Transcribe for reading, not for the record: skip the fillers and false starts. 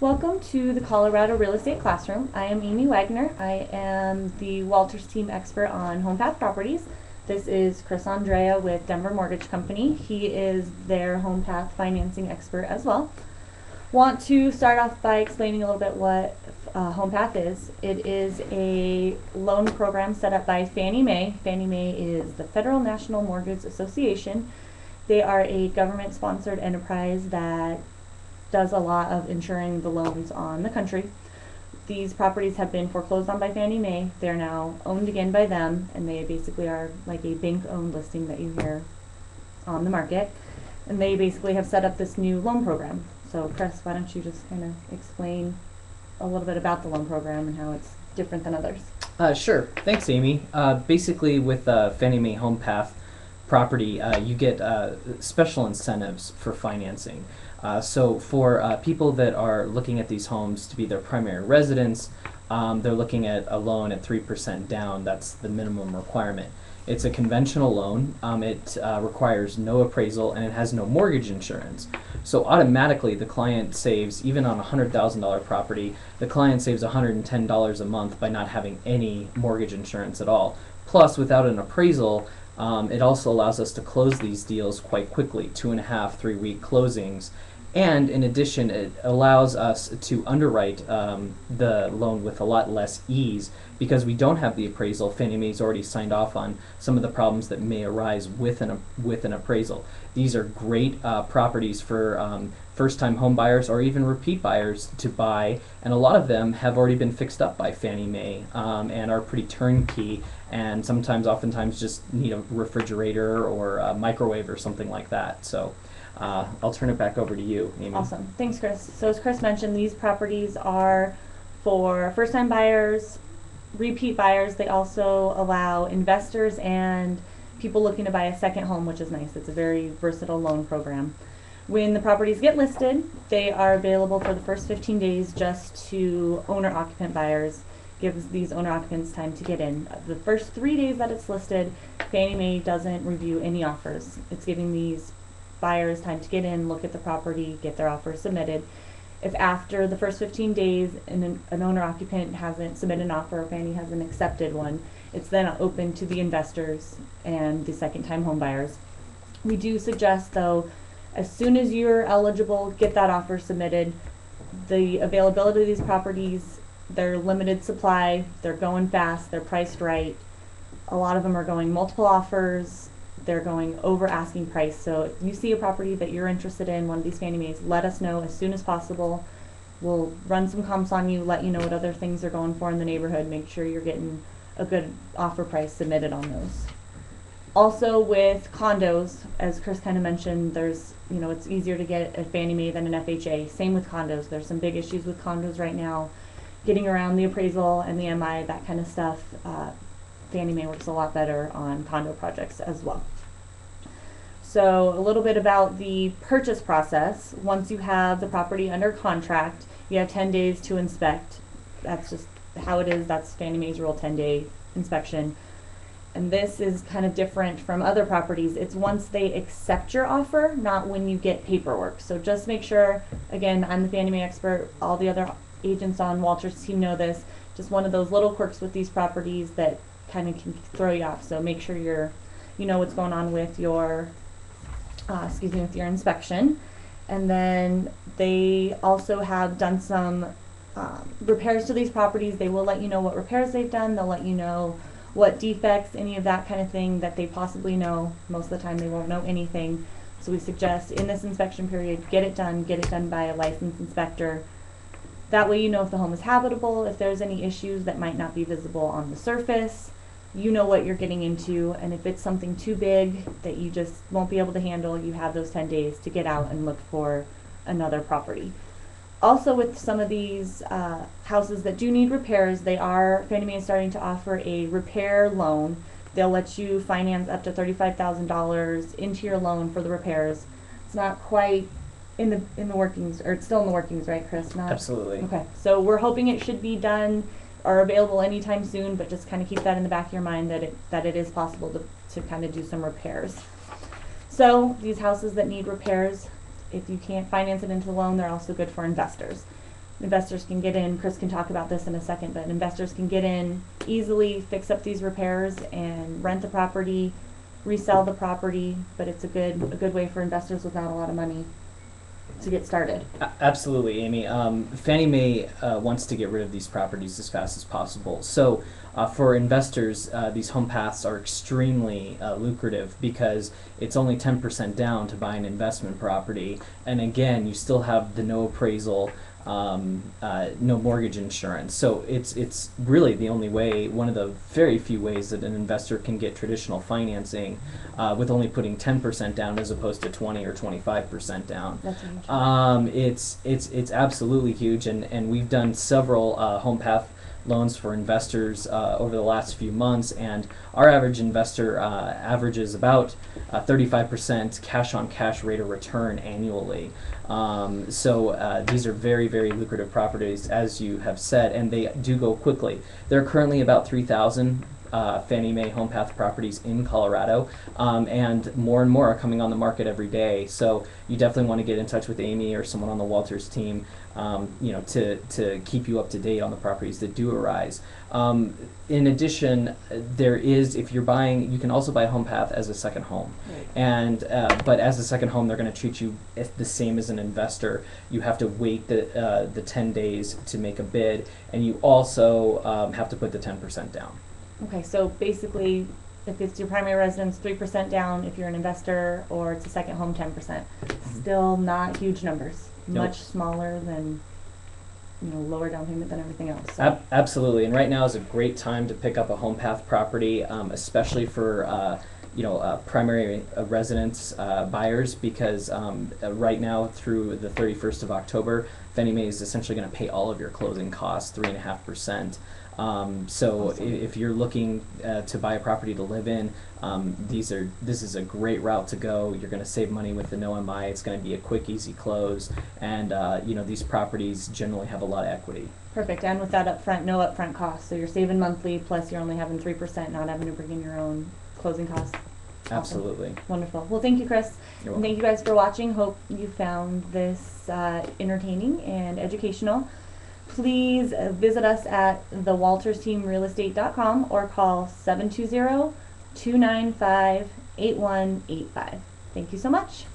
Welcome to the Colorado Real Estate Classroom. I am Amy Wagner. I am the Walter'sTeam expert on HomePath properties. This is Chris Andrea with Denver Mortgage Company. He is their HomePath financing expert as well. Want to start off by explaining a little bit what HomePath is. It is a loan program set up by Fannie Mae. Fannie Mae is the Federal National Mortgage Association. They are a government-sponsored enterprise that does a lot of insuring the loans on the country. These properties have been foreclosed on by Fannie Mae. They're now owned again by them, and they basically are like a bank-owned listing that you hear on the market. And they basically have set up this new loan program. So Chris, why don't you just kind of explain a little bit about the loan program and how it's different than others? Sure. Thanks, Amy. Basically, with Fannie Mae HomePath property, you get special incentives for financing. So for people that are looking at these homes to be their primary residence, they're looking at a loan at 3% down. That's the minimum requirement. It's a conventional loan. It requires no appraisal, and it has no mortgage insurance. So automatically the client saves, even on a $100,000 property, the client saves $110 a month by not having any mortgage insurance at all. Plus, without an appraisal, it also allows us to close these deals quite quickly, 2.5, 3-week closings. And in addition, it allows us to underwrite the loan with a lot less ease because we don't have the appraisal. Fannie Mae's already signed off on some of the problems that may arise with an appraisal. These are great properties for first-time home buyers or even repeat buyers to buy, and a lot of them have already been fixed up by Fannie Mae and are pretty turnkey, and oftentimes just need a refrigerator or a microwave or something like that. So I'll turn it back over to you, Amy. Awesome. Thanks, Chris. So as Chris mentioned, these properties are for first-time buyers, repeat buyers. They also allow investors and people looking to buy a second home, which is nice. It's a very versatile loan program. When the properties get listed, they are available for the first 15 days just to owner-occupant buyers. Gives these owner-occupants time to get in. The first 3 days that it's listed, Fannie Mae doesn't review any offers. It's giving these buyers time to get in, look at the property, get their offer submitted. If after the first 15 days an owner-occupant hasn't submitted an offer, or Fannie hasn't accepted one, it's then open to the investors and the second-time home buyers. We do suggest, though, as soon as you're eligible, get that offer submitted. The availability of these properties, they're limited supply, they're going fast, they're priced right. A lot of them are going multiple offers, they're going over asking price. So if you see a property that you're interested in, one of these Fannie Mae's, let us know as soon as possible. We'll run some comps on you, let you know what other things are going for in the neighborhood, make sure you're getting a good offer price submitted on those. Also with condos, as Chris kind of mentioned, there's, it's easier to get a Fannie Mae than an FHA. Same with condos. There's some big issues with condos right now. Getting around the appraisal and the MI, that kind of stuff. Fannie Mae works a lot better on condo projects as well. So a little bit about the purchase process. Once you have the property under contract, you have 10 days to inspect. That's just how it is. That's Fannie Mae's rule, 10-day inspection. And this is kind of different from other properties. It's once they accept your offer, not when you get paperwork. So just make sure, again, I'm the Fannie Mae expert, all the other agents on Walter'sTeam know this, just one of those little quirks with these properties that kind of can throw you off. So make sure you know what's going on with your with your inspection. And then they also have done some repairs to these properties. They will let you know what repairs they've done. They'll let you know what defects, any of that kind of thing that they possibly know. Most of the time they won't know anything. So we suggest in this inspection period, get it done by a licensed inspector. That way you know if the home is habitable, if there's any issues that might not be visible on the surface. You know what you're getting into, and if it's something too big that you just won't be able to handle, you have those 10 days to get out and look for another property. Also, with some of these houses that do need repairs, Fannie Mae is starting to offer a repair loan. They'll let you finance up to $35,000 into your loan for the repairs. It's not quite in the workings, or it's still in the workings, right, Chris? Absolutely. Okay, so we're hoping it should be done or available anytime soon, but just kind of keep that in the back of your mind that it is possible to kind of do some repairs. So these houses that need repairs, if you can't finance it into the loan, they're also good for investors. investors can get in. Chris can talk about this in a second, but investors can get in easily, fix up these repairs, and rent the property, resell the property. But it's a good way for investors without a lot of money to get started. Absolutely, Amy. Fannie Mae wants to get rid of these properties as fast as possible. So for investors, these home paths are extremely lucrative because it's only 10% down to buy an investment property. And again, you still have the no appraisal, no mortgage insurance. So it's really the only way, one of the very few ways that an investor can get traditional financing with only putting 10% down as opposed to 20 or 25% down. That's huge. It's absolutely huge, and we've done several HomePath loans for investors over the last few months, and our average investor averages about 35% cash-on-cash rate of return annually. So these are very, very lucrative properties, as you have said, and they do go quickly. There are currently about 3,000 Fannie Mae HomePath properties in Colorado, and more are coming on the market every day. So you definitely want to get in touch with Amy or someone on the Walters team, to keep you up to date on the properties that do arise. In addition, if you're buying, you can also buy a HomePath as a second home. Right. And but as a second home, they're going to treat you the same as an investor. You have to wait the 10 days to make a bid, and you also have to put the 10% down. Okay, so basically, if it's your primary residence, 3% down. If you're an investor or it's a second home, 10%. Still not huge numbers. Nope. Much smaller than, lower down payment than everything else. So. Absolutely, and right now is a great time to pick up a HomePath property, especially for primary residence buyers, because right now through the 31st of October, Fannie Mae is essentially going to pay all of your closing costs, 3.5%. So awesome. if you're looking to buy a property to live in, this is a great route to go. You're going to save money with the no MI. It's going to be a quick, easy close, and these properties generally have a lot of equity. Perfect, and with that no upfront costs. So you're saving monthly, plus you're only having 3%, not having to bring in your own closing costs. Awesome. Absolutely. Wonderful. Well, thank you, Chris. You're welcome. And thank you guys for watching. Hope you found this entertaining and educational. Please visit us at TheWaltersTeamRealestate.com or call 720-295-8185. Thank you so much.